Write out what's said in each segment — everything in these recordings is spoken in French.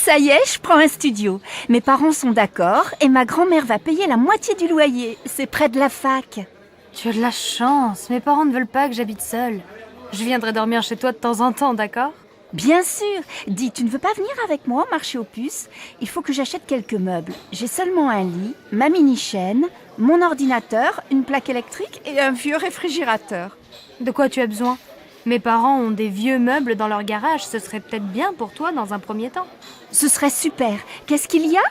Ça y est, je prends un studio. Mes parents sont d'accord et ma grand-mère va payer la moitié du loyer. C'est près de la fac. Tu as de la chance, mes parents ne veulent pas que j'habite seule. Je viendrai dormir chez toi de temps en temps, d'accord? Bien sûr. Dis, tu ne veux pas venir avec moi au marché aux puces? Il faut que j'achète quelques meubles. J'ai seulement un lit, ma mini-chaîne, mon ordinateur, une plaque électrique et un vieux réfrigérateur. De quoi tu as besoin? Mes parents ont des vieux meubles dans leur garage, ce serait peut-être bien pour toi dans un premier temps. Ce serait super. Qu'est-ce qu'il y a?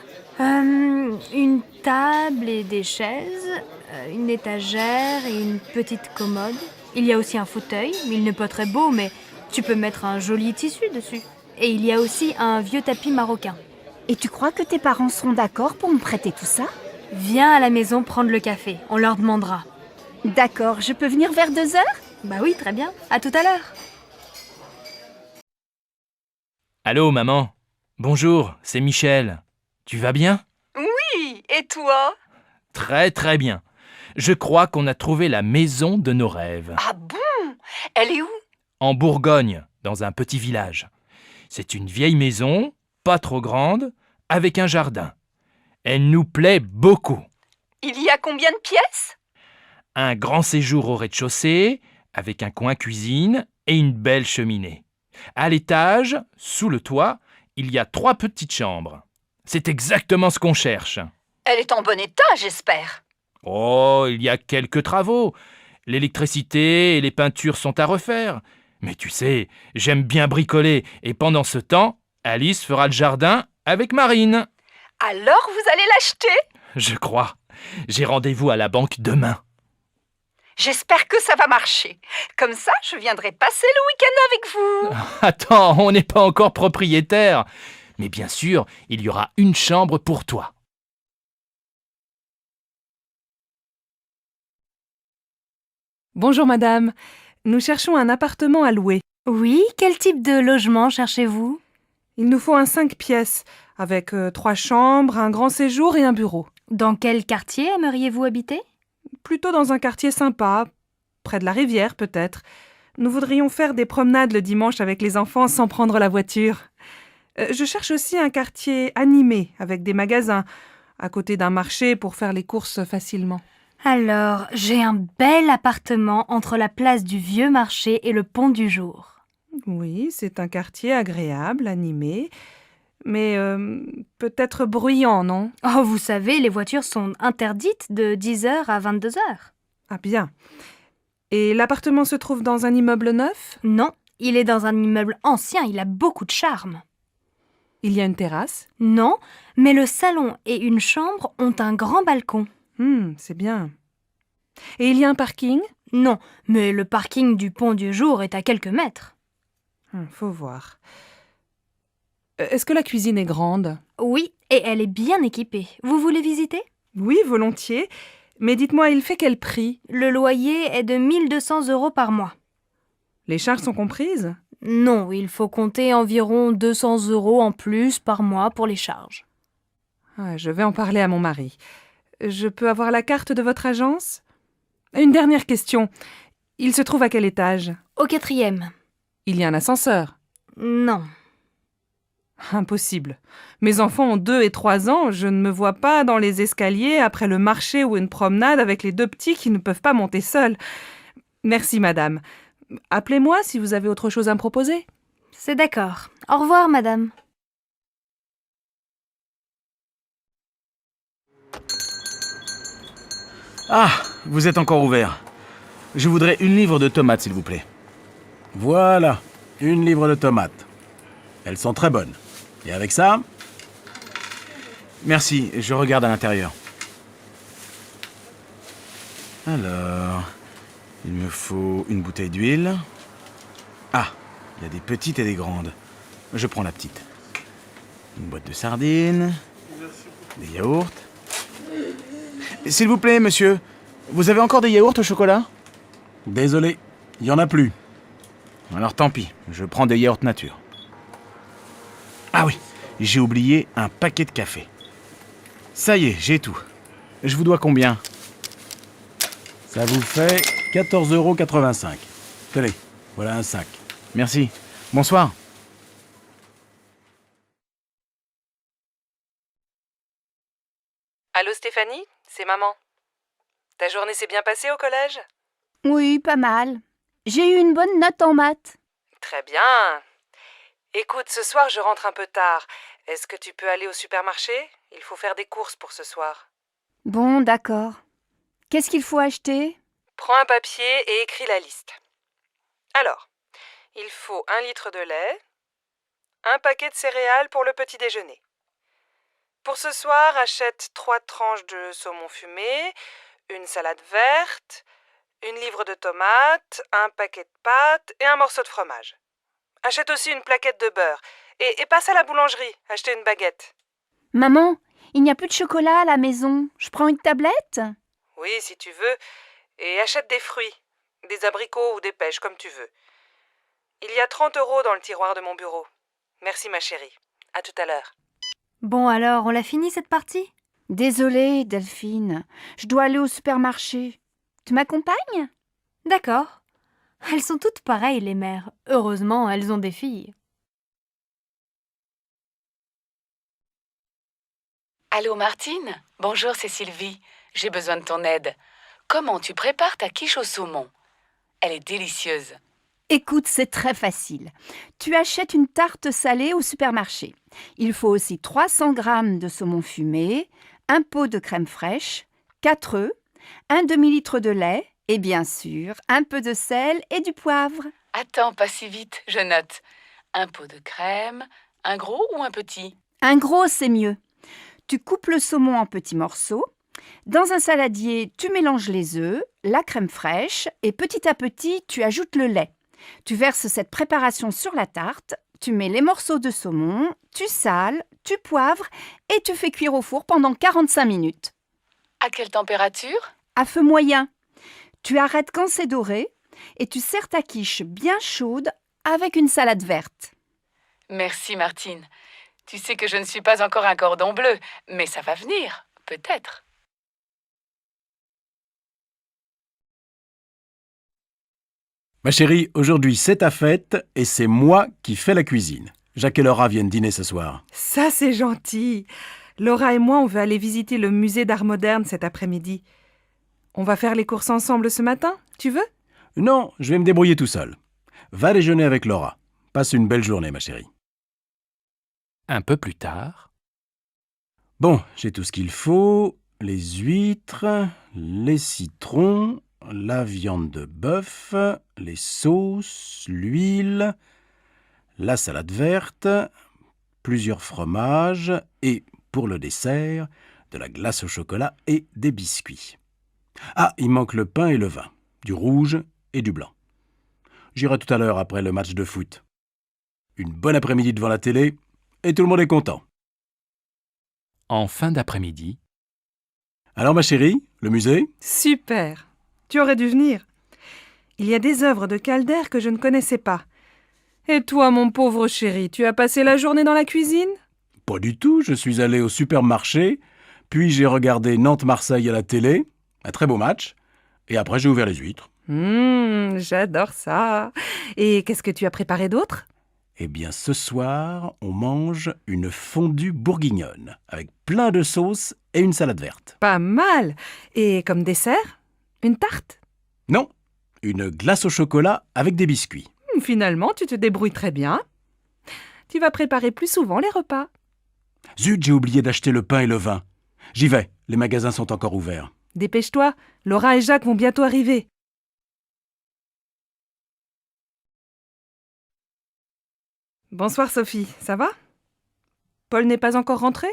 Une table et des chaises, une étagère et une petite commode. Il y a aussi un fauteuil, il n'est pas très beau, mais tu peux mettre un joli tissu dessus. Et il y a aussi un vieux tapis marocain. Et tu crois que tes parents seront d'accord pour me prêter tout ça? Viens à la maison prendre le café, on leur demandera. D'accord, je peux venir vers 2 heures? Bah oui, très bien, à tout à l'heure. Allô, maman. Bonjour, c'est Michel. Tu vas bien? Oui, et toi? Très très bien. Je crois qu'on a trouvé la maison de nos rêves. Ah bon? Elle est où? En Bourgogne, dans un petit village. C'est une vieille maison, pas trop grande, avec un jardin. Elle nous plaît beaucoup. Il y a combien de pièces? Un grand séjour au rez-de-chaussée, avec un coin cuisine et une belle cheminée. À l'étage, sous le toit, il y a 3 petites chambres. C'est exactement ce qu'on cherche. Elle est en bon état, j'espère. Oh, il y a quelques travaux. L'électricité et les peintures sont à refaire. Mais tu sais, j'aime bien bricoler et pendant ce temps, Alice fera le jardin avec Marine. Alors vous allez l'acheter? Je crois. J'ai rendez-vous à la banque demain. J'espère que ça va marcher. Comme ça, je viendrai passer le week-end avec vous. Attends, on n'est pas encore propriétaire. Mais bien sûr, il y aura une chambre pour toi. Bonjour madame, nous cherchons un appartement à louer. Oui, quel type de logement cherchez-vous? Il nous faut un 5 pièces, avec 3 chambres, un grand séjour et un bureau. Dans quel quartier aimeriez-vous habiter? Plutôt dans un quartier sympa, près de la rivière peut-être. Nous voudrions faire des promenades le dimanche avec les enfants sans prendre la voiture. Je cherche aussi un quartier animé, avec des magasins, à côté d'un marché pour faire les courses facilement. Alors, j'ai un bel appartement entre la place du Vieux Marché et le Pont du Jour. Oui, c'est un quartier agréable, animé, mais peut-être bruyant, non? Oh, vous savez, les voitures sont interdites de 10h à 22h. Ah bien. Et l'appartement se trouve dans un immeuble neuf? Non, il est dans un immeuble ancien, il a beaucoup de charme. Il y a une terrasse? Non, mais le salon et une chambre ont un grand balcon. C'est bien. Et il y a un parking? Non, mais le parking du Pont du Jour est à quelques mètres. Faut voir. Est-ce que la cuisine est grande? Oui, et elle est bien équipée. Vous voulez visiter? Oui, volontiers. Mais dites-moi, il fait quel prix? Le loyer est de 1200 € par mois. Les charges sont comprises? Non, il faut compter environ 200 € en plus par mois pour les charges. Je vais en parler à mon mari. Je peux avoir la carte de votre agence? Une dernière question. Il se trouve à quel étage? Au 4e. Il y a un ascenseur? Non. Impossible. Mes enfants ont 2 et 3 ans, je ne me vois pas dans les escaliers après le marché ou une promenade avec les 2 petits qui ne peuvent pas monter seuls. Merci madame. Appelez-moi si vous avez autre chose à me proposer. C'est d'accord. Au revoir, madame. Ah, vous êtes encore ouvert. Je voudrais 1 livre de tomates, s'il vous plaît. Voilà, 1 livre de tomates. Elles sont très bonnes. Et avec ça... Merci, je regarde à l'intérieur. Alors, il me faut une bouteille d'huile. Ah, il y a des petites et des grandes. Je prends la petite. Une boîte de sardines. Des yaourts. S'il vous plaît, monsieur, vous avez encore des yaourts au chocolat? Désolé, il n'y en a plus. Alors tant pis, je prends des yaourts nature. Ah oui, j'ai oublié un paquet de café. Ça y est, j'ai tout. Je vous dois combien? Ça vous fait 14,85 €. Tenez, voilà un sac. Merci. Bonsoir. Allô Stéphanie, c'est maman. Ta journée s'est bien passée au collège? Oui, pas mal. J'ai eu une bonne note en maths. Très bien. Écoute, ce soir je rentre un peu tard. Est-ce que tu peux aller au supermarché? Il faut faire des courses pour ce soir. Bon, d'accord. Qu'est-ce qu'il faut acheter? Prends un papier et écris la liste. Alors, il faut 1 litre de lait, un paquet de céréales pour le petit déjeuner. Pour ce soir, achète 3 tranches de saumon fumé, une salade verte, une livre de tomates, un paquet de pâtes et un morceau de fromage. Achète aussi une plaquette de beurre et passe à la boulangerie, acheter une baguette. Maman, il n'y a plus de chocolat à la maison. Je prends une tablette? Oui, si tu veux, et achète des fruits, des abricots ou des pêches, comme tu veux. Il y a 30 € dans le tiroir de mon bureau. Merci ma chérie. À tout à l'heure. Bon alors, on l'a fini cette partie? Désolée, Delphine. Je dois aller au supermarché. Tu m'accompagnes? D'accord. Elles sont toutes pareilles, les mères. Heureusement, elles ont des filles. Allô Martine? Bonjour, c'est Sylvie. J'ai besoin de ton aide. Comment tu prépares ta quiche au saumon? Elle est délicieuse. Écoute, c'est très facile. Tu achètes une tarte salée au supermarché. Il faut aussi 300 g de saumon fumé, un pot de crème fraîche, 4 œufs, un demi-litre de lait et bien sûr un peu de sel et du poivre. Attends, pas si vite, je note. Un pot de crème, un gros ou un petit? Un gros, c'est mieux. Tu coupes le saumon en petits morceaux. Dans un saladier, tu mélanges les œufs, la crème fraîche et petit à petit, tu ajoutes le lait. Tu verses cette préparation sur la tarte, tu mets les morceaux de saumon, tu sales, tu poivres et tu fais cuire au four pendant 45 minutes. À quelle température? À feu moyen. Tu arrêtes quand c'est doré et tu sers ta quiche bien chaude avec une salade verte. Merci Martine. Tu sais que je ne suis pas encore un cordon bleu, mais ça va venir, peut-être. Ma chérie, aujourd'hui c'est ta fête et c'est moi qui fais la cuisine. Jacques et Laura viennent dîner ce soir. Ça, c'est gentil. Laura et moi, on veut aller visiter le musée d'art moderne cet après-midi. On va faire les courses ensemble ce matin, tu veux? Non, je vais me débrouiller tout seul. Va déjeuner avec Laura. Passe une belle journée, ma chérie. Un peu plus tard, Bon, j'ai tout ce qu'il faut. Les huîtres, les citrons, la viande de bœuf, les sauces, l'huile, la salade verte, plusieurs fromages et, pour le dessert, de la glace au chocolat et des biscuits. Ah, il manque le pain et le vin, du rouge et du blanc. J'irai tout à l'heure après le match de foot. Une bonne après-midi devant la télé et tout le monde est content. en fin d'après-midi, Alors ma chérie, le musée? Super. Tu aurais dû venir. Il y a des œuvres de Calder que je ne connaissais pas. Et toi, mon pauvre chéri, tu as passé la journée dans la cuisine? Pas du tout, je suis allé au supermarché, puis j'ai regardé Nantes-Marseille à la télé, un très beau match, et après j'ai ouvert les huîtres. J'adore ça. Et qu'est-ce que tu as préparé d'autre? Eh bien ce soir, on mange une fondue bourguignonne, avec plein de sauces et une salade verte. Pas mal. Et comme dessert? Une tarte? Non, une glace au chocolat avec des biscuits. Finalement, tu te débrouilles très bien. Tu vas préparer plus souvent les repas. Zut, j'ai oublié d'acheter le pain et le vin. J'y vais, les magasins sont encore ouverts. Dépêche-toi, Laura et Jacques vont bientôt arriver. Bonsoir Sophie, ça va? Paul n'est pas encore rentré?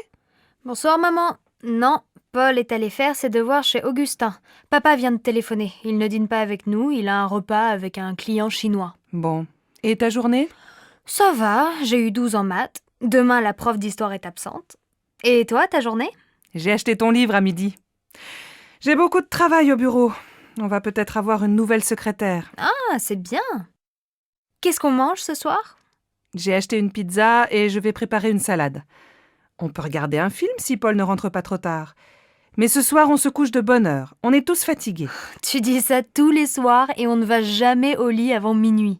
Bonsoir maman. Non, Paul est allé faire ses devoirs chez Augustin. Papa vient de téléphoner. Il ne dîne pas avec nous, il a un repas avec un client chinois. Bon. Et ta journée? Ça va, j'ai eu 12 en maths. Demain, la prof d'histoire est absente. Et toi, ta journée? J'ai acheté ton livre à midi. J'ai beaucoup de travail au bureau. On va peut-être avoir une nouvelle secrétaire. Ah, c'est bien. Qu'est-ce qu'on mange ce soir? J'ai acheté une pizza et je vais préparer une salade. On peut regarder un film si Paul ne rentre pas trop tard. Mais ce soir, on se couche de bonne heure. On est tous fatigués. Tu dis ça tous les soirs et on ne va jamais au lit avant minuit.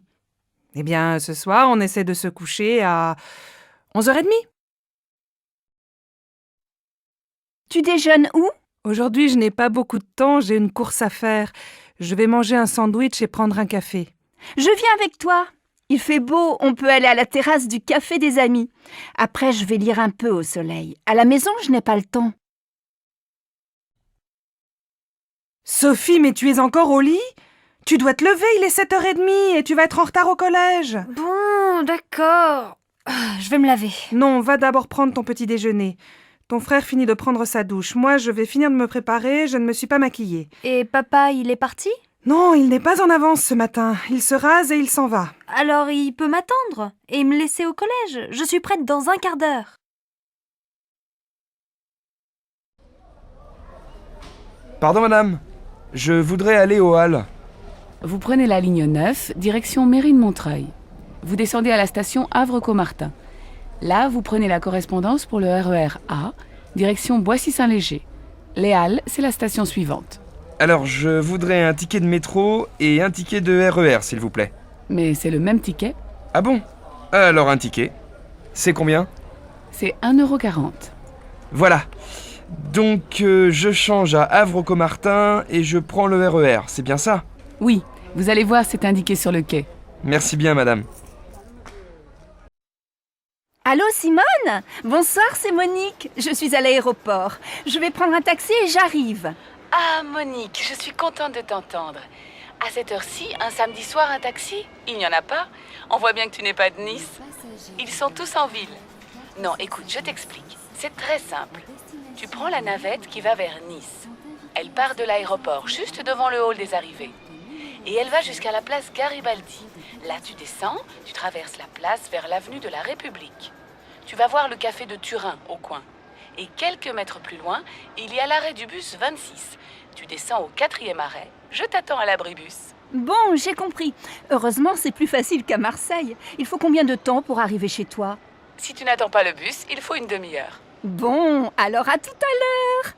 Eh bien, ce soir, on essaie de se coucher à 11h30. Tu déjeunes où? Aujourd'hui, je n'ai pas beaucoup de temps, j'ai une course à faire. Je vais manger un sandwich et prendre un café. Je viens avec toi. Il fait beau, on peut aller à la terrasse du café des amis. Après, je vais lire un peu au soleil. À la maison, je n'ai pas le temps. Sophie, mais tu es encore au lit? Tu dois te lever, il est 7h30 et tu vas être en retard au collège. Bon, d'accord. Je vais me laver. Non, va d'abord prendre ton petit déjeuner. Ton frère finit de prendre sa douche. Moi, je vais finir de me préparer, je ne me suis pas maquillée. Et papa, il est parti? Non, il n'est pas en avance ce matin. Il se rase et il s'en va. Alors il peut m'attendre et me laisser au collège. Je suis prête dans un quart d'heure. Pardon madame, je voudrais aller au Halles. Vous prenez la ligne 9, direction Mérine-Montreuil. Vous descendez à la station Havre-Caumartin. Là, vous prenez la correspondance pour le RER A, direction Boissy-Saint-Léger. Les Halles, c'est la station suivante. Alors je voudrais un ticket de métro et un ticket de RER s'il vous plaît. Mais c'est le même ticket, Ah bon? Alors un ticket. C'est combien? c'est 1,40 €. Voilà. Donc je change à Havre-Caumartin et je prends le RER, c'est bien ça? Oui, vous allez voir, c'est indiqué sur le quai. Merci bien madame. Allô, Simone? Bonsoir, c'est Monique. Je suis à l'aéroport. Je vais prendre un taxi et j'arrive. Ah, Monique, je suis contente de t'entendre. À cette heure-ci, un samedi soir, un taxi? Il n'y en a pas? On voit bien que tu n'es pas de Nice. Ils sont tous en ville. Non, écoute, je t'explique. C'est très simple. Tu prends la navette qui va vers Nice. Elle part de l'aéroport, juste devant le hall des arrivées. Et elle va jusqu'à la place Garibaldi. Là, tu descends, tu traverses la place vers l'avenue de la République. Tu vas voir le café de Turin, au coin. Et quelques mètres plus loin, il y a l'arrêt du bus 26. Tu descends au 4e arrêt. Je t'attends à l'abribus. Bon, j'ai compris. Heureusement, c'est plus facile qu'à Marseille. Il faut combien de temps pour arriver chez toi? Si tu n'attends pas le bus, il faut une demi-heure. Bon, alors à tout à l'heure.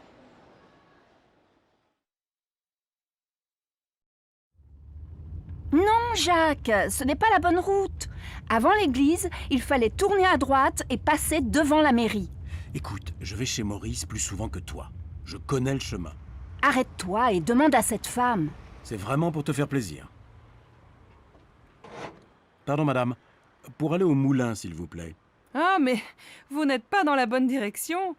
Non, Jacques, ce n'est pas la bonne route. Avant l'église, il fallait tourner à droite et passer devant la mairie. Écoute, je vais chez Maurice plus souvent que toi. Je connais le chemin. Arrête-toi et demande à cette femme. C'est vraiment pour te faire plaisir. Pardon, madame. Pour aller au moulin, s'il vous plaît. Ah, mais vous n'êtes pas dans la bonne direction.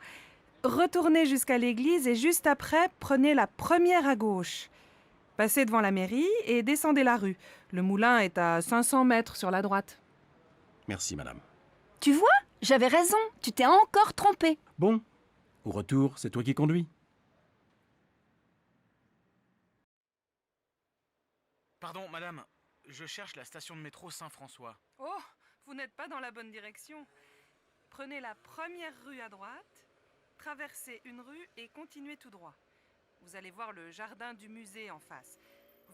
Retournez jusqu'à l'église et juste après, prenez la première à gauche. Passez devant la mairie et descendez la rue. Le moulin est à 500 mètres sur la droite. Merci, madame. Tu vois, j'avais raison, tu t'es encore trompé. Bon, au retour, c'est toi qui conduis. Pardon, madame, je cherche la station de métro Saint-François. Oh, vous n'êtes pas dans la bonne direction. Prenez la première rue à droite, traversez une rue et continuez tout droit. Vous allez voir le jardin du musée en face.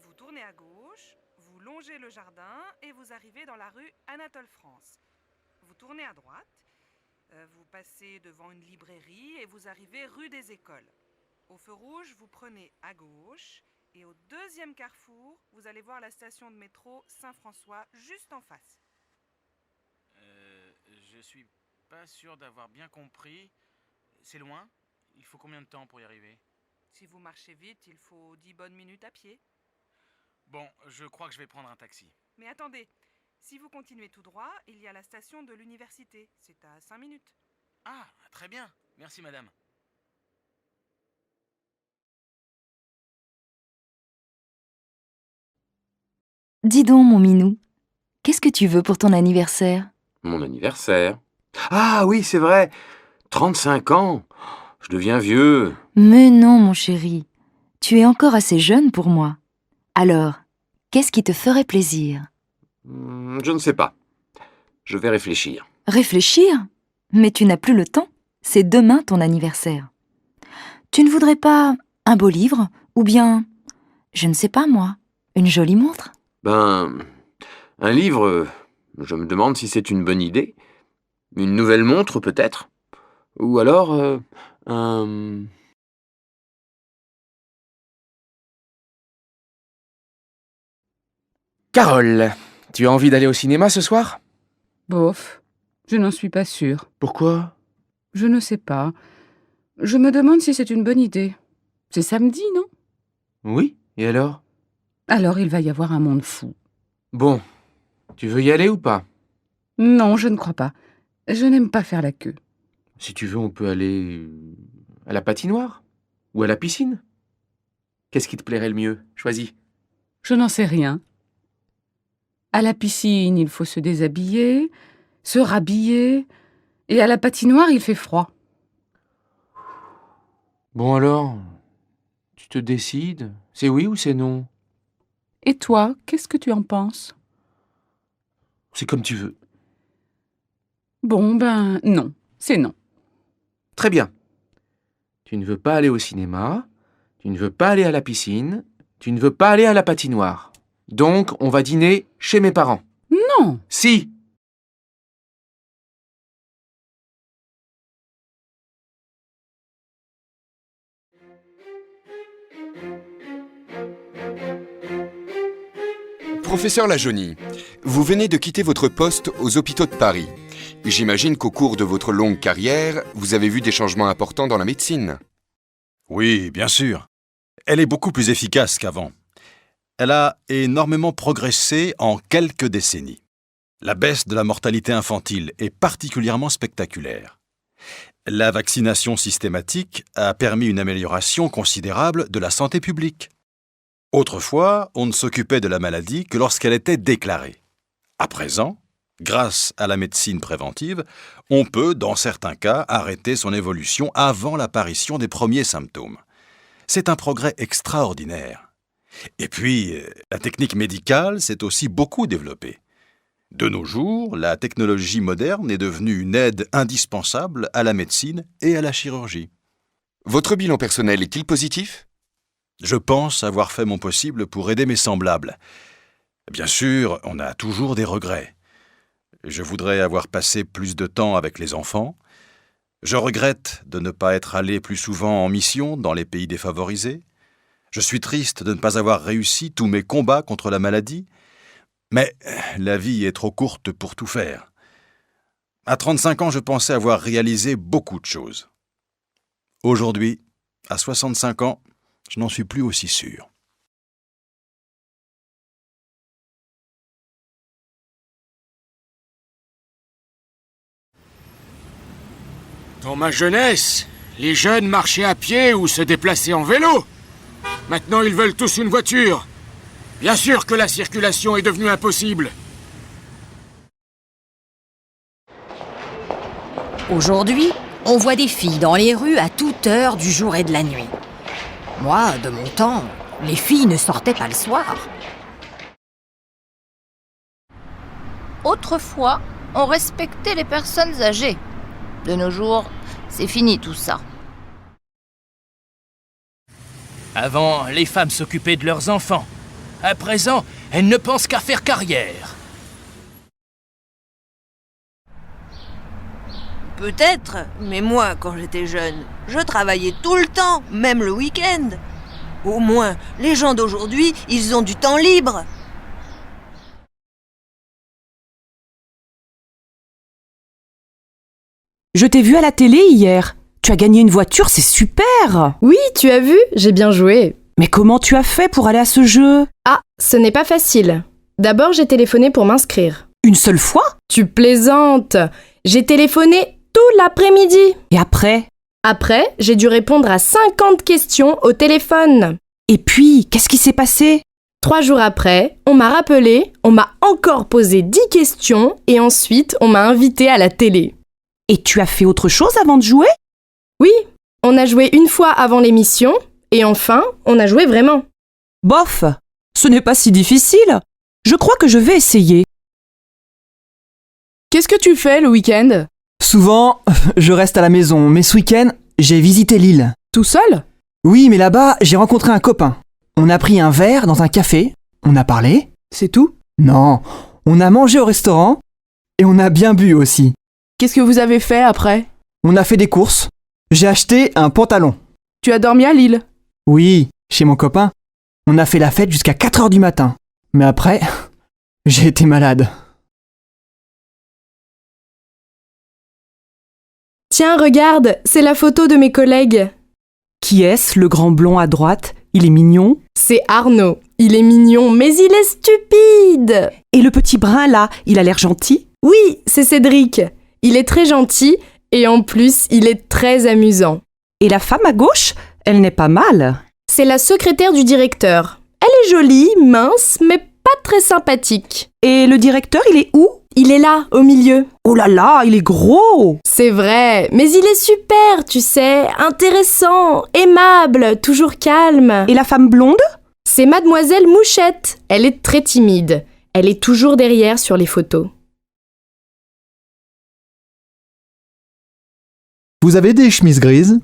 Vous tournez à gauche, vous longez le jardin et vous arrivez dans la rue Anatole France. Vous tournez à droite, vous passez devant une librairie et vous arrivez rue des Écoles. Au feu rouge, vous prenez à gauche et au deuxième carrefour, vous allez voir la station de métro Saint-François juste en face. Je suis pas sûr d'avoir bien compris. C'est loin? Il faut combien de temps pour y arriver? Si vous marchez vite, il faut 10 bonnes minutes à pied. Bon, je crois que je vais prendre un taxi. Mais attendez, si vous continuez tout droit, il y a la station de l'université. C'est à 5 minutes. Ah, très bien. Merci, madame. Dis donc, mon minou, qu'est-ce que tu veux pour ton anniversaire? Mon anniversaire. Ah oui, c'est vrai. 35 ans. Je deviens vieux. Mais non, mon chéri, tu es encore assez jeune pour moi. Alors, qu'est-ce qui te ferait plaisir? Je ne sais pas. Je vais réfléchir. Réfléchir? Mais tu n'as plus le temps. C'est demain ton anniversaire. Tu ne voudrais pas un beau livre? Ou bien, je ne sais pas moi, une jolie montre? Un livre, je me demande si c'est une bonne idée. Une nouvelle montre, peut-être. Ou alors, un... Carole, tu as envie d'aller au cinéma ce soir? Bof, je n'en suis pas sûre. Pourquoi? Je ne sais pas. Je me demande si c'est une bonne idée. C'est samedi, non? Oui, et alors? Alors il va y avoir un monde fou. Bon, tu veux y aller ou pas? Non, je ne crois pas. Je n'aime pas faire la queue. Si tu veux, on peut aller à la patinoire ou à la piscine. Qu'est-ce qui te plairait le mieux? Choisis. Je n'en sais rien. À la piscine, il faut se déshabiller, se rhabiller, et à la patinoire, il fait froid. Bon alors, tu te décides? C'est oui ou c'est non? Et toi, qu'est-ce que tu en penses? C'est comme tu veux. Bon, ben non, c'est non. Très bien. Tu ne veux pas aller au cinéma, tu ne veux pas aller à la piscine, tu ne veux pas aller à la patinoire. Donc, on va dîner chez mes parents. Non! Si! Professeur Lajaunie, vous venez de quitter votre poste aux hôpitaux de Paris. J'imagine qu'au cours de votre longue carrière, vous avez vu des changements importants dans la médecine. Oui, bien sûr. Elle est beaucoup plus efficace qu'avant. Elle a énormément progressé en quelques décennies. La baisse de la mortalité infantile est particulièrement spectaculaire. La vaccination systématique a permis une amélioration considérable de la santé publique. Autrefois, on ne s'occupait de la maladie que lorsqu'elle était déclarée. À présent, grâce à la médecine préventive, on peut, dans certains cas, arrêter son évolution avant l'apparition des premiers symptômes. C'est un progrès extraordinaire. Et puis, la technique médicale s'est aussi beaucoup développée. De nos jours, la technologie moderne est devenue une aide indispensable à la médecine et à la chirurgie. Votre bilan personnel est-il positif? Je pense avoir fait mon possible pour aider mes semblables. Bien sûr, on a toujours des regrets. Je voudrais avoir passé plus de temps avec les enfants. Je regrette de ne pas être allé plus souvent en mission dans les pays défavorisés. Je suis triste de ne pas avoir réussi tous mes combats contre la maladie. Mais la vie est trop courte pour tout faire. À 35 ans, je pensais avoir réalisé beaucoup de choses. Aujourd'hui, à 65 ans, je n'en suis plus aussi sûr. Dans ma jeunesse, les jeunes marchaient à pied ou se déplaçaient en vélo. Maintenant, ils veulent tous une voiture. Bien sûr que la circulation est devenue impossible. Aujourd'hui, on voit des filles dans les rues à toute heure du jour et de la nuit. Moi, de mon temps, les filles ne sortaient pas le soir. Autrefois, on respectait les personnes âgées. De nos jours, c'est fini tout ça. Avant, les femmes s'occupaient de leurs enfants. À présent, elles ne pensent qu'à faire carrière. Peut-être, mais moi, quand j'étais jeune, je travaillais tout le temps, même le week-end. Au moins, les gens d'aujourd'hui, ils ont du temps libre. Je t'ai vu à la télé hier. Tu as gagné une voiture, c'est super! Oui, tu as vu, j'ai bien joué. Mais comment tu as fait pour aller à ce jeu? Ah, ce n'est pas facile. D'abord, j'ai téléphoné pour m'inscrire. Une seule fois? Tu plaisantes! J'ai téléphoné tout l'après-midi. Et après? Après, j'ai dû répondre à 50 questions au téléphone. Et puis, qu'est-ce qui s'est passé? 3 jours après, on m'a rappelé, on m'a encore posé 10 questions et ensuite, on m'a invité à la télé. Et tu as fait autre chose avant de jouer? Oui, on a joué une fois avant l'émission et enfin, on a joué vraiment. Bof, ce n'est pas si difficile. Je crois que je vais essayer. Qu'est-ce que tu fais le week-end? Souvent, je reste à la maison, mais ce week-end, j'ai visité l'île. Tout seul? Oui, mais là-bas, j'ai rencontré un copain. On a pris un verre dans un café, on a parlé. C'est tout? Non, on a mangé au restaurant et on a bien bu aussi. Qu'est-ce que vous avez fait après? On a fait des courses. J'ai acheté un pantalon. Tu as dormi à Lille? Oui, chez mon copain. On a fait la fête jusqu'à 4h du matin. Mais après, j'ai été malade. Tiens, regarde, c'est la photo de mes collègues. Qui est-ce, le grand blond à droite? Il est mignon. C'est Arnaud. Il est mignon, mais il est stupide. Et le petit brun là, il a l'air gentil? Oui, c'est Cédric. Il est très gentil et en plus, il est très amusant. Et la femme à gauche, elle n'est pas mal. C'est la secrétaire du directeur. Elle est jolie, mince, mais pas très sympathique. Et le directeur, il est où? Il est là, au milieu. Oh là là, il est gros! C'est vrai, mais il est super, tu sais, intéressant, aimable, toujours calme. Et la femme blonde? C'est Mademoiselle Mouchette. Elle est très timide. Elle est toujours derrière sur les photos. Vous avez des chemises grises?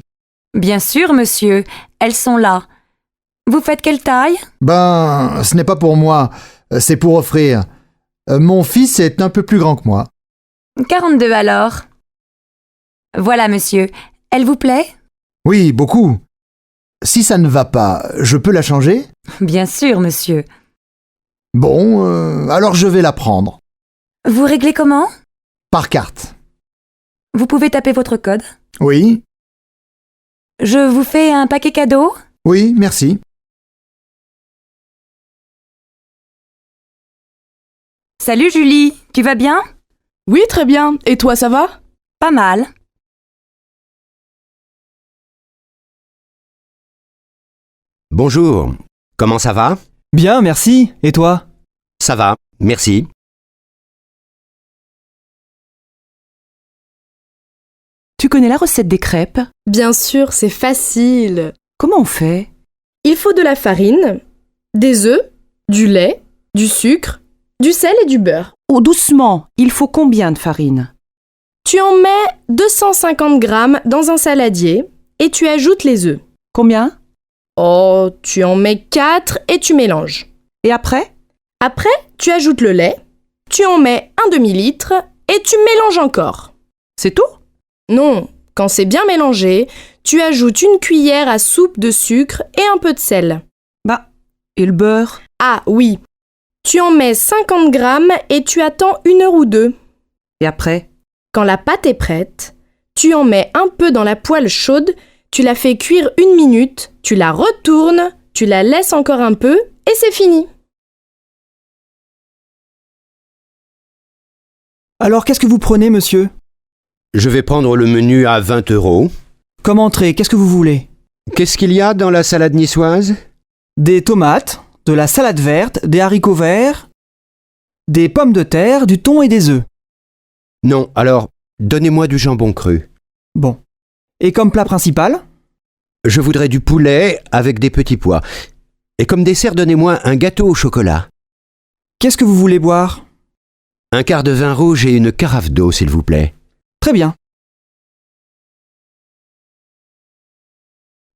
Bien sûr, monsieur. Elles sont là. Vous faites quelle taille? Ben, ce n'est pas pour moi. C'est pour offrir. Mon fils est un peu plus grand que moi. 42 alors. Voilà, monsieur. Elle vous plaît? Oui, beaucoup. Si ça ne va pas, je peux la changer? Bien sûr, monsieur. Bon, alors je vais la prendre. Vous réglez comment? Par carte. Vous pouvez taper votre code? Oui. Je vous fais un paquet cadeau? Oui, merci. Salut Julie, tu vas bien? Oui, très bien. Et toi, ça va? Pas mal. Bonjour, comment ça va? Bien, merci. Et toi? Ça va, merci. Tu connais la recette des crêpes? Bien sûr, c'est facile. Comment on fait? Il faut de la farine, des œufs, du lait, du sucre, du sel et du beurre. Oh, doucement. Il faut combien de farine? Tu en mets 250 grammes dans un saladier et tu ajoutes les œufs. Combien? Oh, tu en mets 4 et tu mélanges. Et après? Après, tu ajoutes le lait, tu en mets un demi-litre et tu mélanges encore. C'est tout? Non, quand c'est bien mélangé, tu ajoutes une cuillère à soupe de sucre et un peu de sel. Bah, et le beurre? Ah oui, tu en mets 50 grammes et tu attends 1 heure ou 2. Et après? Quand la pâte est prête, tu en mets un peu dans la poêle chaude, tu la fais cuire 1 minute, tu la retournes, tu la laisses encore un peu et c'est fini. Alors qu'est-ce que vous prenez, monsieur? Je vais prendre le menu à 20 €. Comme entrée, qu'est-ce que vous voulez? Qu'est-ce qu'il y a dans la salade niçoise? Des tomates, de la salade verte, des haricots verts, des pommes de terre, du thon et des œufs. Non, alors, donnez-moi du jambon cru. Bon. Et comme plat principal? Je voudrais du poulet avec des petits pois. Et comme dessert, donnez-moi un gâteau au chocolat. Qu'est-ce que vous voulez boire? Un quart de vin rouge et une carafe d'eau, s'il vous plaît. Très bien.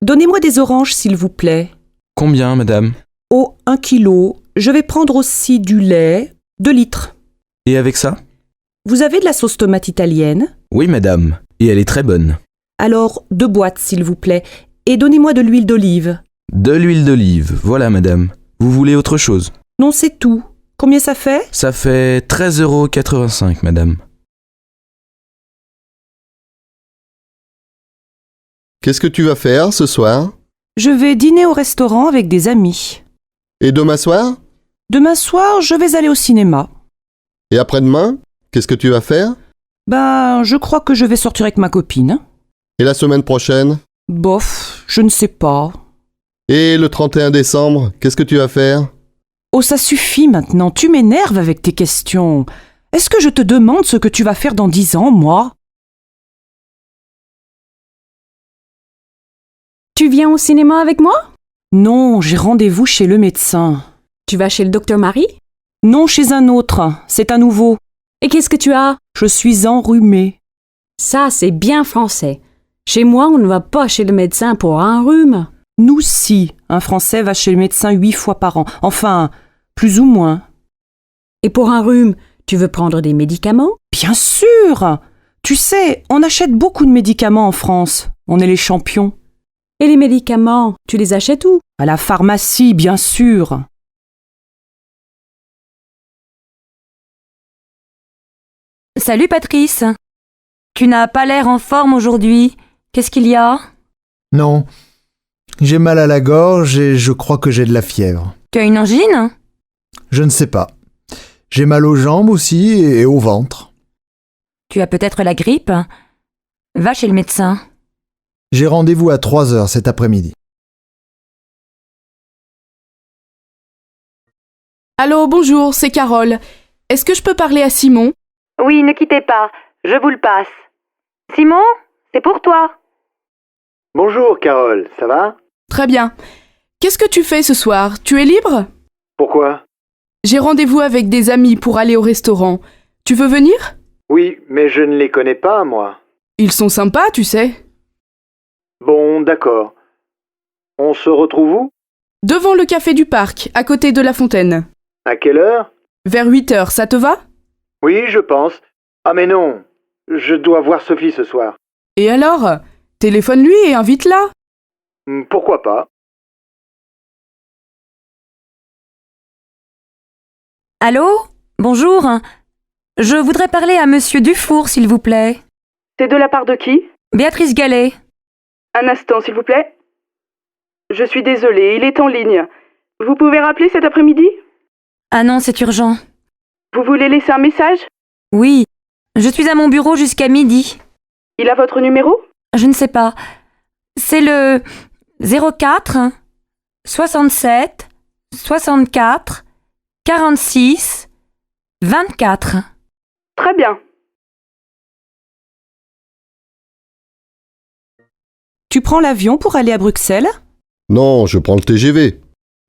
Donnez-moi des oranges, s'il vous plaît. Combien, madame? Oh, 1 kilo. Je vais prendre aussi du lait, 2 litres. Et avec ça? Vous avez de la sauce tomate italienne? Oui, madame. Et elle est très bonne. Alors, 2 boîtes, s'il vous plaît. Et donnez-moi de l'huile d'olive. De l'huile d'olive, voilà, madame. Vous voulez autre chose? Non, c'est tout. Combien ça fait? Ça fait 13,85 €, madame. Qu'est-ce que tu vas faire ce soir? Je vais dîner au restaurant avec des amis. Et demain soir? Demain soir, je vais aller au cinéma. Et après-demain? Qu'est-ce que tu vas faire? Ben, je crois que je vais sortir avec ma copine. Et la semaine prochaine? Bof, je ne sais pas. Et le 31 décembre, qu'est-ce que tu vas faire? Oh, ça suffit maintenant, tu m'énerves avec tes questions. Est-ce que je te demande ce que tu vas faire dans 10 ans, moi? Tu viens au cinéma avec moi? Non, j'ai rendez-vous chez le médecin. Tu vas chez le docteur Marie? Non, chez un autre. C'est un nouveau. Et qu'est-ce que tu as? Je suis enrhumée. Ça, c'est bien français. Chez moi, on ne va pas chez le médecin pour un rhume. Nous, si. Un Français va chez le médecin 8 fois par an. Enfin, plus ou moins. Et pour un rhume, tu veux prendre des médicaments? Bien sûr! Tu sais, on achète beaucoup de médicaments en France. On est les champions. Et les médicaments, tu les achètes où? À la pharmacie, bien sûr. Salut Patrice. Tu n'as pas l'air en forme aujourd'hui. Qu'est-ce qu'il y a? Non. J'ai mal à la gorge et je crois que j'ai de la fièvre. Tu as une angine? Je ne sais pas. J'ai mal aux jambes aussi et au ventre. Tu as peut-être la grippe? Va chez le médecin. J'ai rendez-vous à 3h cet après-midi. Allô, bonjour, c'est Carole. Est-ce que je peux parler à Simon? Oui, ne quittez pas, je vous le passe. Simon, c'est pour toi. Bonjour Carole, ça va? Très bien. Qu'est-ce que tu fais ce soir? Tu es libre? Pourquoi? J'ai rendez-vous avec des amis pour aller au restaurant. Tu veux venir? Oui, mais je ne les connais pas, moi. Ils sont sympas, tu sais. Bon, d'accord. On se retrouve où? Devant le café du parc, à côté de la fontaine. À quelle heure? Vers 8h, ça te va? Oui, je pense. Ah mais non, je dois voir Sophie ce soir. Et alors? Téléphone-lui et invite-la. Pourquoi pas? Allô? Bonjour. Je voudrais parler à Monsieur Dufour, s'il vous plaît. C'est de la part de qui? Béatrice Gallet. Un instant, s'il vous plaît. Je suis désolée, il est en ligne. Vous pouvez rappeler cet après-midi? Ah non, c'est urgent. Vous voulez laisser un message? Oui, je suis à mon bureau jusqu'à midi. Il a votre numéro? Je ne sais pas. C'est le 04 67 64 46 24. Très bien. Tu prends l'avion pour aller à Bruxelles? Non, je prends le TGV.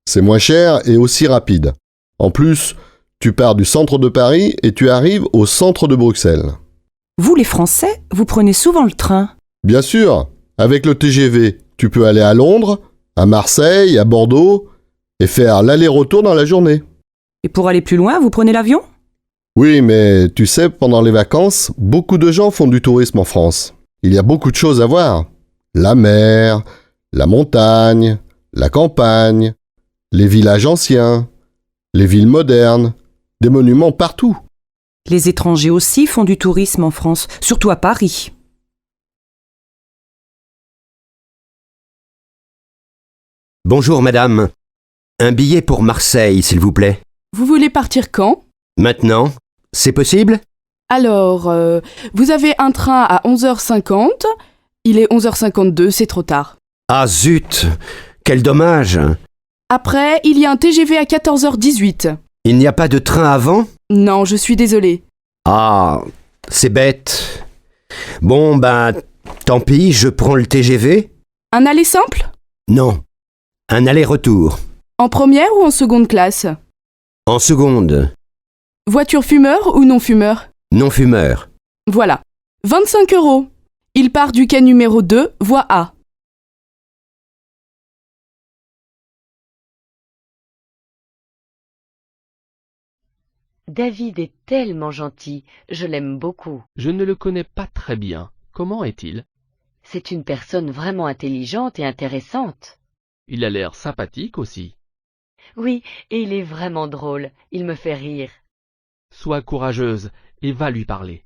C'est moins cher et aussi rapide. En plus, tu pars du centre de Paris et tu arrives au centre de Bruxelles. Vous, les Français, vous prenez souvent le train. Bien sûr, avec le TGV, tu peux aller à Londres, à Marseille, à Bordeaux et faire l'aller-retour dans la journée. Et pour aller plus loin, vous prenez l'avion? Oui, mais tu sais, pendant les vacances, beaucoup de gens font du tourisme en France. Il y a beaucoup de choses à voir. La mer, la montagne, la campagne, les villages anciens, les villes modernes, des monuments partout. Les étrangers aussi font du tourisme en France, surtout à Paris. Bonjour madame. Un billet pour Marseille, s'il vous plaît. Vous voulez partir quand? Maintenant, c'est possible? Alors, vous avez un train à 11h50. Il est 11h52, c'est trop tard. Ah zut! Quel dommage! Après, il y a un TGV à 14h18. Il n'y a pas de train avant? Non, je suis désolée. Ah, c'est bête. Bon, ben, tant pis, je prends le TGV. Un aller simple? Non, un aller-retour. En première ou en seconde classe? En seconde. Voiture fumeur ou non fumeur? Non fumeur. Voilà. 25 €. Il part du quai numéro 2, voie A. David est tellement gentil, je l'aime beaucoup. Je ne le connais pas très bien. Comment est-il? C'est une personne vraiment intelligente et intéressante. Il a l'air sympathique aussi. Oui, et il est vraiment drôle, il me fait rire. Sois courageuse et va lui parler.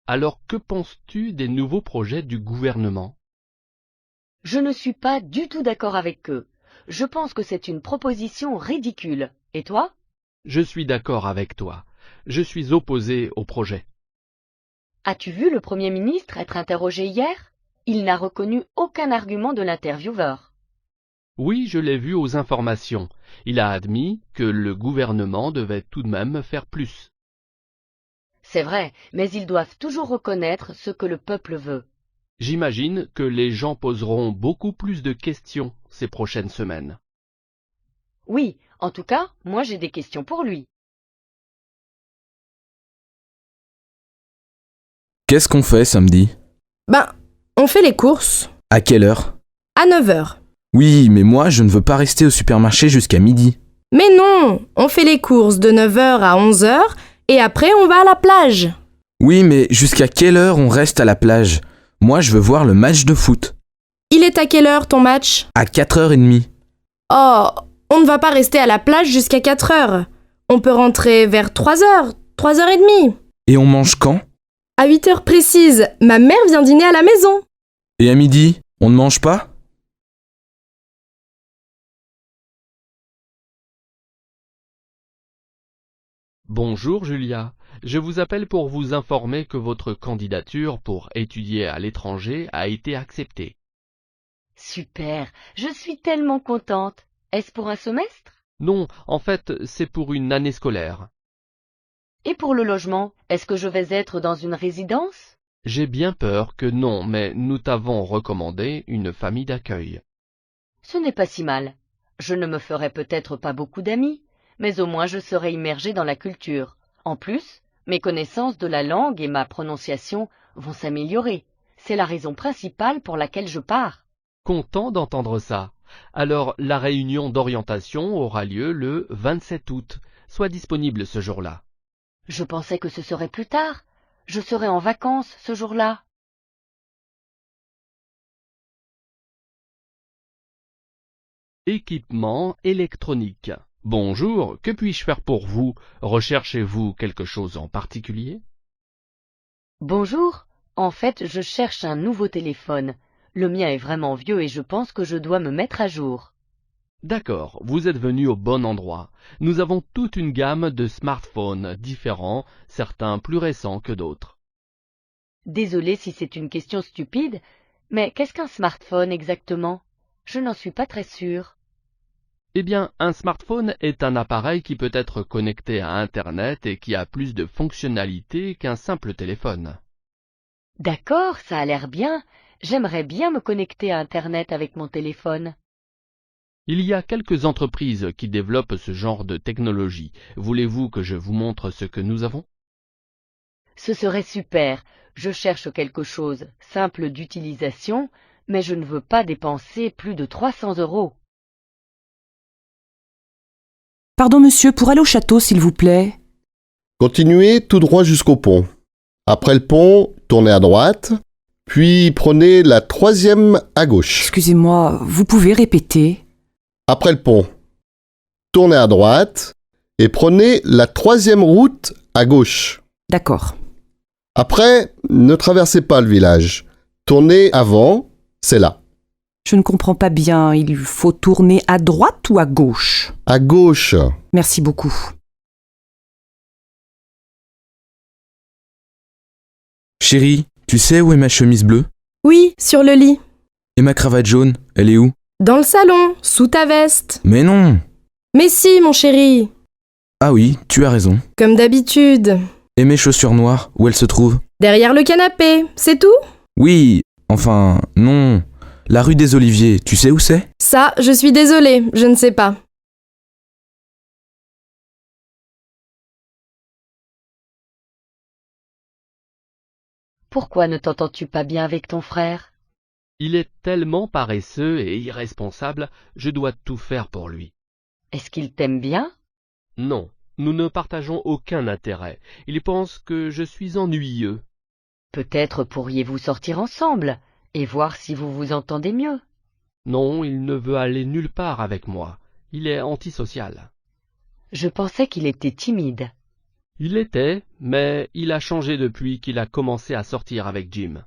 Alors que penses-tu des nouveaux projets du gouvernement? Je ne suis pas du tout d'accord avec eux. Je pense que c'est une proposition ridicule. Et toi? Je suis d'accord avec toi. Je suis opposé au projet. As-tu vu le Premier ministre être interrogé hier? Il n'a reconnu aucun argument de l'intervieweur. Oui, je l'ai vu aux informations. Il a admis que le gouvernement devait tout de même faire plus. C'est vrai, mais ils doivent toujours reconnaître ce que le peuple veut. J'imagine que les gens poseront beaucoup plus de questions ces prochaines semaines. Oui, en tout cas, moi j'ai des questions pour lui. Qu'est-ce qu'on fait samedi? On fait les courses. À quelle heure? À 9h. Oui, mais moi je ne veux pas rester au supermarché jusqu'à midi. Mais non, on fait les courses de 9h à 11h et après on va à la plage. Oui, mais jusqu'à quelle heure on reste à la plage? Moi je veux voir le match de foot. Il est à quelle heure ton match? À 4h30. Oh, on ne va pas rester à la plage jusqu'à 4h. On peut rentrer vers 3h, 3h30. Et on mange quand? À 8h précises, ma mère vient dîner à la maison. Et à midi, on ne mange pas? Bonjour Julia, je vous appelle pour vous informer que votre candidature pour étudier à l'étranger a été acceptée. Super, je suis tellement contente. Est-ce pour un semestre? Non, en fait, c'est pour une année scolaire. Et pour le logement, est-ce que je vais être dans une résidence? J'ai bien peur que non, mais nous t'avons recommandé une famille d'accueil. Ce n'est pas si mal. Je ne me ferai peut-être pas beaucoup d'amis, mais au moins je serai immergée dans la culture. En plus, mes connaissances de la langue et ma prononciation vont s'améliorer. C'est la raison principale pour laquelle je pars. Content d'entendre ça. Alors, la réunion d'orientation aura lieu le 27 août. Sois disponible ce jour-là. Je pensais que ce serait plus tard. Je serai en vacances ce jour-là. Équipement électronique. Bonjour, que puis-je faire pour vous? Recherchez-vous quelque chose en particulier? Bonjour. En fait, je cherche un nouveau téléphone. Le mien est vraiment vieux et je pense que je dois me mettre à jour. D'accord, vous êtes venu au bon endroit. Nous avons toute une gamme de smartphones différents, certains plus récents que d'autres. Désolée si c'est une question stupide, mais qu'est-ce qu'un smartphone exactement? Je n'en suis pas très sûre. Eh bien, un smartphone est un appareil qui peut être connecté à Internet et qui a plus de fonctionnalités qu'un simple téléphone. D'accord, ça a l'air bien. J'aimerais bien me connecter à Internet avec mon téléphone. Il y a quelques entreprises qui développent ce genre de technologie. Voulez-vous que je vous montre ce que nous avons? Ce serait super. Je cherche quelque chose simple d'utilisation, mais je ne veux pas dépenser plus de 300 €. Pardon monsieur, pour aller au château s'il vous plaît. Continuez tout droit jusqu'au pont. Après le pont, tournez à droite, puis prenez la 3e à gauche. Excusez-moi, vous pouvez répéter? Après le pont, tournez à droite et prenez la 3e route à gauche. D'accord. Après, ne traversez pas le village. Tournez avant, c'est là. Je ne comprends pas bien, il faut tourner à droite ou à gauche? À gauche. Merci beaucoup. Chérie, tu sais où est ma chemise bleue? Oui, sur le lit. Et ma cravate jaune, elle est où? Dans le salon, sous ta veste. Mais non! Mais si, mon chéri. Ah oui, tu as raison. Comme d'habitude. Et mes chaussures noires, où elles se trouvent? Derrière le canapé, c'est tout? Oui, enfin, non. La rue des Oliviers, tu sais où c'est? Ça, je suis désolée, je ne sais pas. Pourquoi ne t'entends-tu pas bien avec ton frère? Il est tellement paresseux et irresponsable, je dois tout faire pour lui. Est-ce qu'il t'aime bien? Non, nous ne partageons aucun intérêt. Il pense que je suis ennuyeux. Peut-être pourriez-vous sortir ensemble et voir si vous vous entendez mieux. Non, il ne veut aller nulle part avec moi. Il est antisocial. Je pensais qu'il était timide. Il l'était, mais il a changé depuis qu'il a commencé à sortir avec Jim.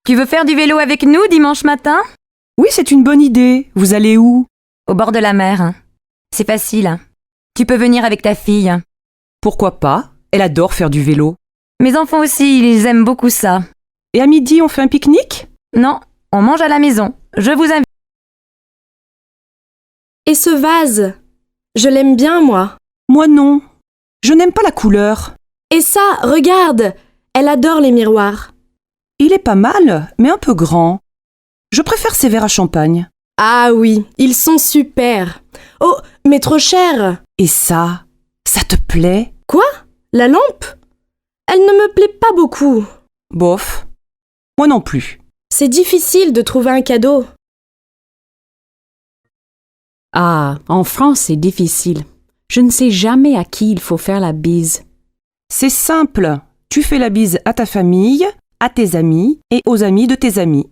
Tu veux faire du vélo avec nous dimanche matin? Oui, c'est une bonne idée. Vous allez où? Au bord de la mer. C'est facile. Tu peux venir avec ta fille. Pourquoi pas? Elle adore faire du vélo. Mes enfants aussi, ils aiment beaucoup ça. Et à midi, on fait un pique-nique? Non, on mange à la maison. Je vous invite. Et ce vase? Je l'aime bien, moi. Moi non. Je n'aime pas la couleur. Et ça, regarde! Elle adore les miroirs. Il est pas mal, mais un peu grand. Je préfère ces verres à champagne. Ah oui, ils sont super. Oh, mais trop cher. Et ça te plaît? Quoi? La lampe? Elle ne me plaît pas beaucoup. Bof. Moi non plus. C'est difficile de trouver un cadeau. Ah, en France, c'est difficile. Je ne sais jamais à qui il faut faire la bise. C'est simple. Tu fais la bise à ta famille, à tes amis et aux amis de tes amis.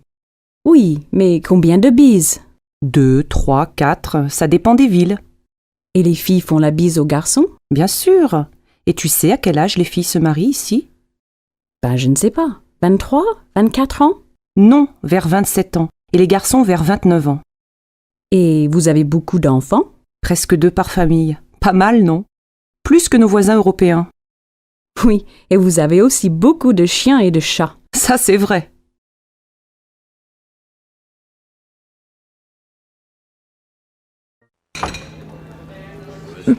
Oui, mais combien de bises? 2, 3, 4, ça dépend des villes. Et les filles font la bise aux garçons? Bien sûr. Et tu sais à quel âge les filles se marient ici? Ben, je ne sais pas. 23, 24 ans? Non, vers 27 ans. Et les garçons vers 29 ans. Et vous avez beaucoup d'enfants? Presque 2 par famille. Pas mal, non? Plus que nos voisins européens. Oui, et vous avez aussi beaucoup de chiens et de chats. Ça, c'est vrai.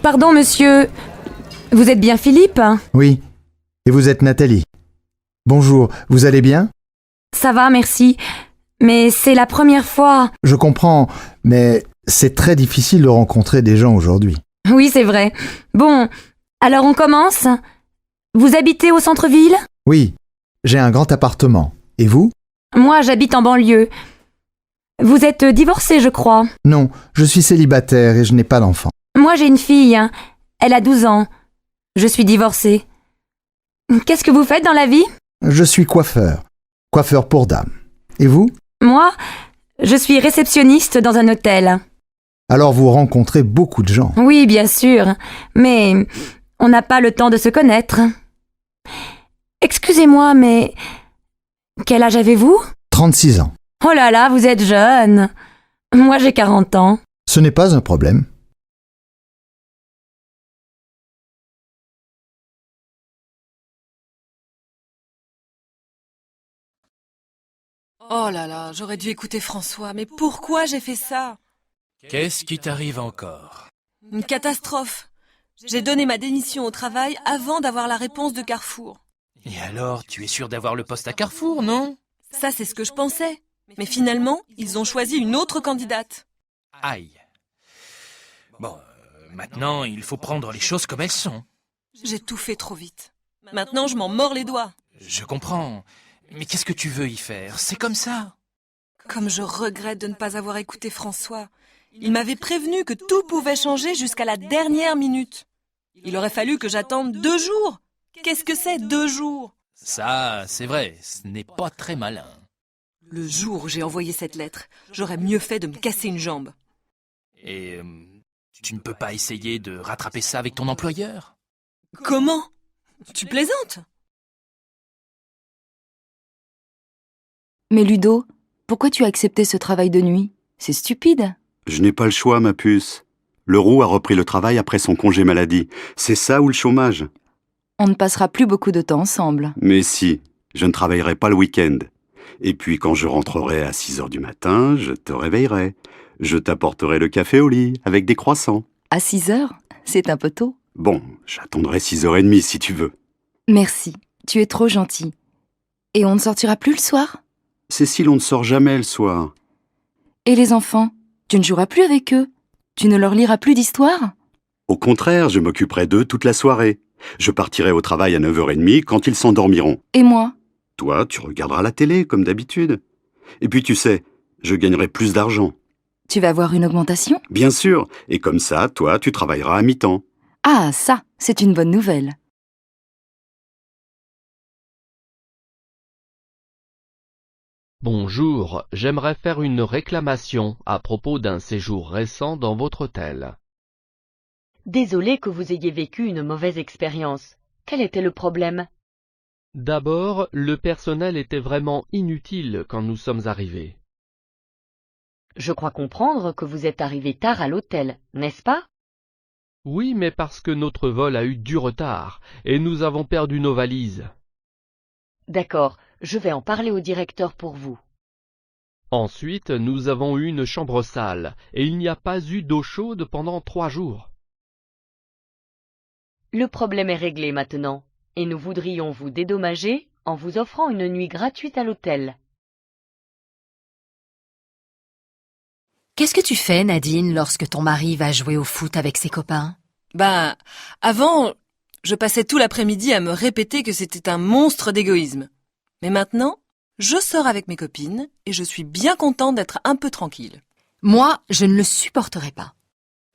Pardon, monsieur. Vous êtes bien Philippe? Oui. Et vous êtes Nathalie. Bonjour, vous allez bien? Ça va, merci. Mais c'est la première fois. Je comprends, mais c'est très difficile de rencontrer des gens aujourd'hui. Oui, c'est vrai. Bon, alors on commence? Vous habitez au centre-ville? Oui, j'ai un grand appartement. Et vous? Moi, j'habite en banlieue. Vous êtes divorcé, je crois. Non, je suis célibataire et je n'ai pas d'enfant. Moi, j'ai une fille. Elle a 12 ans. Je suis divorcée. Qu'est-ce que vous faites dans la vie? Je suis coiffeur. Coiffeur pour dames. Et vous? Moi, je suis réceptionniste dans un hôtel. Alors vous rencontrez beaucoup de gens. Oui, bien sûr. Mais on n'a pas le temps de se connaître. Excusez-moi, mais quel âge avez-vous? 36 ans. Oh là là, vous êtes jeune. Moi, j'ai 40 ans. Ce n'est pas un problème. Oh là là, j'aurais dû écouter François, mais pourquoi j'ai fait ça? Qu'est-ce qui t'arrive encore? Une catastrophe. J'ai donné ma démission au travail avant d'avoir la réponse de Carrefour. Et alors, tu es sûr d'avoir le poste à Carrefour, non? Ça, c'est ce que je pensais. Mais finalement, ils ont choisi une autre candidate. Aïe. Bon, maintenant, il faut prendre les choses comme elles sont. J'ai tout fait trop vite. Maintenant, je m'en mords les doigts. Je comprends. Mais qu'est-ce que tu veux y faire? C'est comme ça. Comme je regrette de ne pas avoir écouté François. Il m'avait prévenu que tout pouvait changer jusqu'à la dernière minute. Il aurait fallu que j'attende 2 jours. Qu'est-ce que c'est, 2 jours? Ça, c'est vrai, ce n'est pas très malin. Le jour où j'ai envoyé cette lettre, j'aurais mieux fait de me casser une jambe. Et tu ne peux pas essayer de rattraper ça avec ton employeur? Comment? Tu plaisantes? Mais Ludo, pourquoi tu as accepté ce travail de nuit? C'est stupide. Je n'ai pas le choix, ma puce. Leroux a repris le travail après son congé maladie. C'est ça ou le chômage? On ne passera plus beaucoup de temps ensemble. Mais si, je ne travaillerai pas le week-end. Et puis quand je rentrerai à 6 heures du matin, je te réveillerai. Je t'apporterai le café au lit, avec des croissants. À 6 heures? C'est un peu tôt. Bon, j'attendrai 6h30 si tu veux. Merci, tu es trop gentil. Et on ne sortira plus le soir? Cécile, on ne sort jamais le soir. Et les enfants? Tu ne joueras plus avec eux? Tu ne leur liras plus d'histoires? Au contraire, je m'occuperai d'eux toute la soirée. Je partirai au travail à 9h30 quand ils s'endormiront. Et moi? Toi, tu regarderas la télé, comme d'habitude. Et puis tu sais, je gagnerai plus d'argent. Tu vas avoir une augmentation? Bien sûr, et comme ça, toi, tu travailleras à mi-temps. Ah, ça, c'est une bonne nouvelle. Bonjour, j'aimerais faire une réclamation à propos d'un séjour récent dans votre hôtel. Désolé que vous ayez vécu une mauvaise expérience. Quel était le problème? D'abord, le personnel était vraiment inutile quand nous sommes arrivés. Je crois comprendre que vous êtes arrivé tard à l'hôtel, n'est-ce pas? Oui, mais parce que notre vol a eu du retard et nous avons perdu nos valises. D'accord, je vais en parler au directeur pour vous. Ensuite, nous avons eu une chambre sale et il n'y a pas eu d'eau chaude pendant 3 jours. Le problème est réglé maintenant, et nous voudrions vous dédommager en vous offrant une nuit gratuite à l'hôtel. Qu'est-ce que tu fais, Nadine, lorsque ton mari va jouer au foot avec ses copains? Ben, avant, je passais tout l'après-midi à me répéter que c'était un monstre d'égoïsme. Mais maintenant, je sors avec mes copines et je suis bien contente d'être un peu tranquille. Moi, je ne le supporterai pas.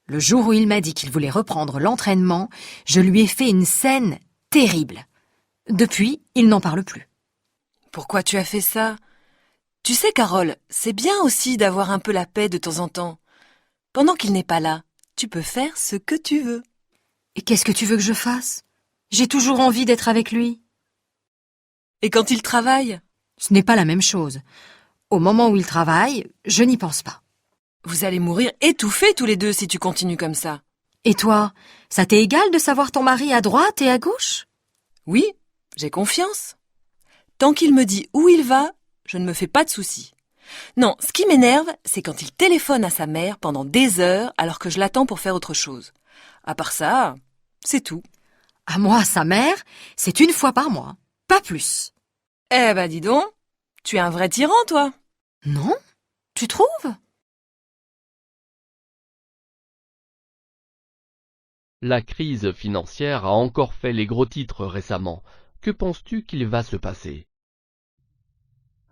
Le jour où il m'a dit qu'il voulait reprendre l'entraînement, je lui ai fait une scène terrible. Depuis, il n'en parle plus. Pourquoi tu as fait ça? Tu sais, Carole, c'est bien aussi d'avoir un peu la paix de temps en temps. Pendant qu'il n'est pas là, tu peux faire ce que tu veux. Et qu'est-ce que tu veux que je fasse? J'ai toujours envie d'être avec lui. Et quand il travaille? Ce n'est pas la même chose. Au moment où il travaille, je n'y pense pas. Vous allez mourir étouffés tous les deux si tu continues comme ça. Et toi, ça t'est égal de savoir ton mari à droite et à gauche? Oui, j'ai confiance. Tant qu'il me dit où il va, je ne me fais pas de soucis. Non, ce qui m'énerve, c'est quand il téléphone à sa mère pendant des heures alors que je l'attends pour faire autre chose. À part ça, c'est tout. À moi, sa mère, c'est une fois par mois, pas plus. Eh ben dis donc, tu es un vrai tyran, toi. Non? Tu trouves? La crise financière a encore fait les gros titres récemment. Que penses-tu qu'il va se passer?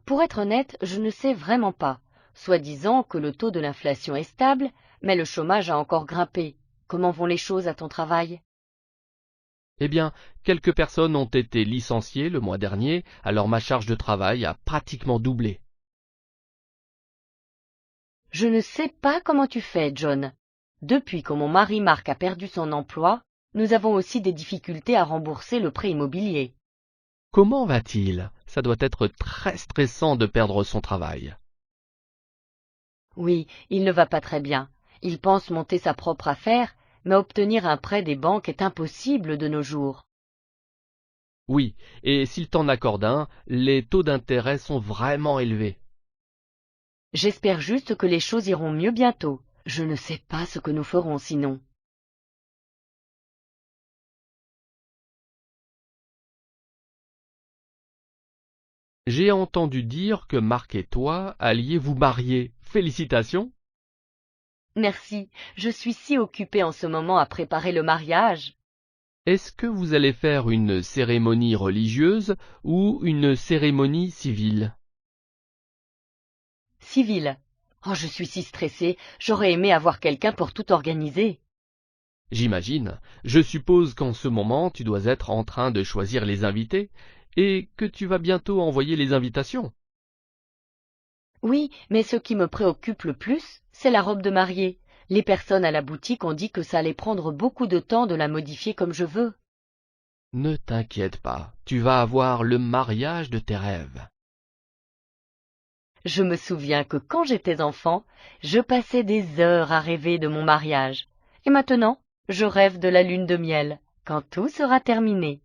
Pour être honnête, je ne sais vraiment pas. Soi-disant que le taux de l'inflation est stable, mais le chômage a encore grimpé. Comment vont les choses à ton travail? Eh bien, quelques personnes ont été licenciées le mois dernier, alors ma charge de travail a pratiquement doublé. Je ne sais pas comment tu fais, John. Depuis que mon mari Marc a perdu son emploi, nous avons aussi des difficultés à rembourser le prêt immobilier. Comment va-t-il? Ça doit être très stressant de perdre son travail. Oui, il ne va pas très bien. Il pense monter sa propre affaire, mais obtenir un prêt des banques est impossible de nos jours. Oui, et s'il t'en accorde un, les taux d'intérêt sont vraiment élevés. J'espère juste que les choses iront mieux bientôt. Je ne sais pas ce que nous ferons sinon. J'ai entendu dire que Marc et toi alliez vous marier. Félicitations! Merci, je suis si occupée en ce moment à préparer le mariage. Est-ce que vous allez faire une cérémonie religieuse ou une cérémonie civile? Civile. Oh, je suis si stressée, j'aurais aimé avoir quelqu'un pour tout organiser. J'imagine. Je suppose qu'en ce moment tu dois être en train de choisir les invités et que tu vas bientôt envoyer les invitations. Oui, mais ce qui me préoccupe le plus, c'est la robe de mariée. Les personnes à la boutique ont dit que ça allait prendre beaucoup de temps de la modifier comme je veux. Ne t'inquiète pas, tu vas avoir le mariage de tes rêves. Je me souviens que quand j'étais enfant, je passais des heures à rêver de mon mariage. Et maintenant, je rêve de la lune de miel, quand tout sera terminé.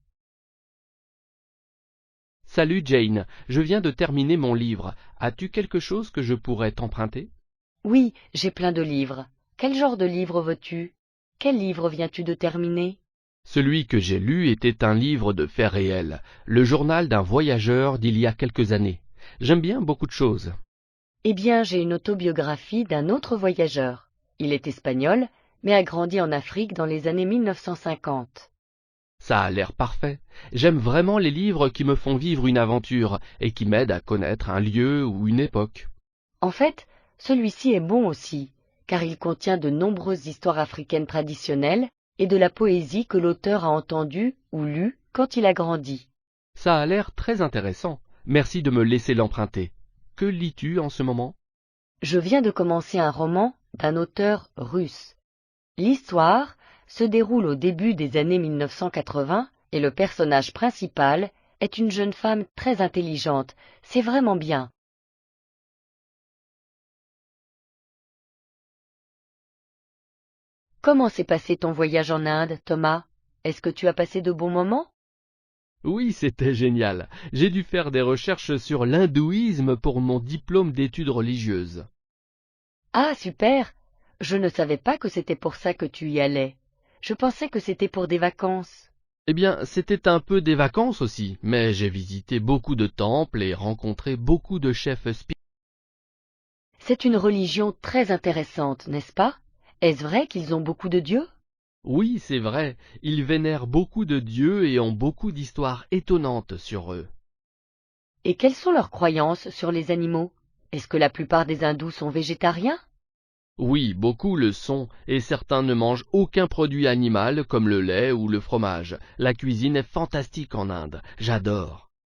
Salut Jane, je viens de terminer mon livre. As-tu quelque chose que je pourrais t'emprunter? Oui, j'ai plein de livres. Quel genre de livre veux-tu? Quel livre viens-tu de terminer? Celui que j'ai lu était un livre de faits réels, le journal d'un voyageur d'il y a quelques années. J'aime bien beaucoup de choses. Eh bien, j'ai une autobiographie d'un autre voyageur. Il est espagnol, mais a grandi en Afrique dans les années 1950. Ça a l'air parfait. J'aime vraiment les livres qui me font vivre une aventure et qui m'aident à connaître un lieu ou une époque. En fait, celui-ci est bon aussi, car il contient de nombreuses histoires africaines traditionnelles et de la poésie que l'auteur a entendue ou lue quand il a grandi. Ça a l'air très intéressant. Merci de me laisser l'emprunter. Que lis-tu en ce moment? Je viens de commencer un roman d'un auteur russe. L'histoire se déroule au début des années 1980 et le personnage principal est une jeune femme très intelligente. C'est vraiment bien. Comment s'est passé ton voyage en Inde, Thomas? Est-ce que tu as passé de bons moments? Oui, c'était génial. J'ai dû faire des recherches sur l'hindouisme pour mon diplôme d'études religieuses. Ah, super! Je ne savais pas que c'était pour ça que tu y allais. Je pensais que c'était pour des vacances. Eh bien, c'était un peu des vacances aussi, mais j'ai visité beaucoup de temples et rencontré beaucoup de chefs spirituels. C'est une religion très intéressante, n'est-ce pas? Est-ce vrai qu'ils ont beaucoup de dieux? Oui, c'est vrai, ils vénèrent beaucoup de dieux et ont beaucoup d'histoires étonnantes sur eux. Et quelles sont leurs croyances sur les animaux? Est-ce que la plupart des hindous sont végétariens? Oui, beaucoup le sont, et certains ne mangent aucun produit animal comme le lait ou le fromage. La cuisine est fantastique en Inde, j'adore.